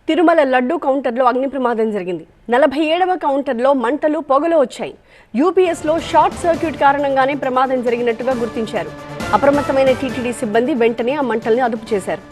తిరుమల లడ్డు కౌంటర్లో అగ్ని ప్రమాదం జరిగింది. 47వ కౌంటర్లో మంటలు పొగలు వచ్చాయి. యూపీఎస్లో షార్ట్ సర్క్యూట్ కారణంగానే ప్రమాదం జరిగినట్టుగా గుర్తించారు. అప్రమత్తమైన టీటీడీ సిబ్బంది వెంటనే ఆ మంటల్ని అదుపు చేశారు.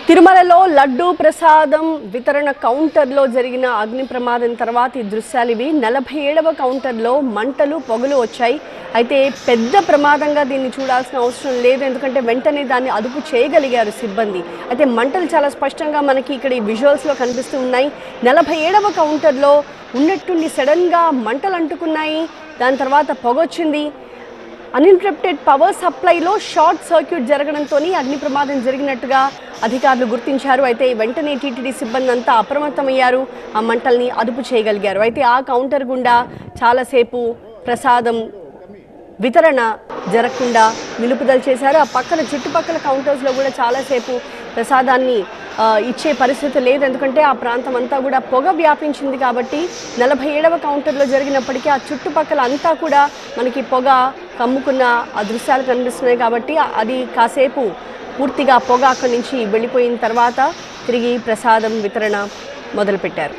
తిరుమలలో లడ్డు ప్రసాదం వితరణ కౌంటర్లో జరిగిన అగ్ని ప్రమాదం తర్వాత ఈ దృశ్యాలు ఇవి. 47వ కౌంటర్లో మంటలు పొగలు వచ్చాయి. అయితే పెద్ద ప్రమాదంగా దీన్ని చూడాల్సిన అవసరం లేదు, ఎందుకంటే వెంటనే దాన్ని అదుపు చేయగలిగారు సిబ్బంది. అయితే మంటలు చాలా స్పష్టంగా మనకి ఇక్కడ ఈ విజువల్స్లో కనిపిస్తూ ఉన్నాయి. 47వ కౌంటర్లో ఉన్నట్టుండి సడన్గా మంటలు అంటుకున్నాయి. దాని తర్వాత పొగొచ్చింది. అన్ఇంటరప్టెడ్ పవర్ సప్లైలో షార్ట్ సర్క్యూట్ జరగడంతో అగ్ని ప్రమాదం జరిగినట్టుగా అధికారులు గుర్తించారు. అయితే వెంటనే టీటీడీ సిబ్బంది అంతా అప్రమత్తమయ్యారు, ఆ మంటల్ని అదుపు చేయగలిగారు. అయితే ఆ కౌంటర్ గుండా చాలాసేపు ప్రసాదం వితరణ జరగకుండా నిలుపుదల చేశారు. ఆ పక్కన చుట్టుపక్కల కౌంటర్స్లో కూడా చాలాసేపు ప్రసాదాన్ని ఇచ్చే పరిస్థితి లేదు, ఎందుకంటే ఆ ప్రాంతం అంతా కూడా పొగ వ్యాపించింది. కాబట్టి 47వ కౌంటర్లో జరిగినప్పటికీ ఆ చుట్టుపక్కల అంతా కూడా మనకి పొగ కమ్ముకున్న ఆ దృశ్యాలు కనిపిస్తున్నాయి. కాబట్టి అది కాసేపు పూర్తిగా పొగ అక్కడి నుంచి వెళ్ళిపోయిన తర్వాత తిరిగి ప్రసాదం వితరణ మొదలుపెట్టారు.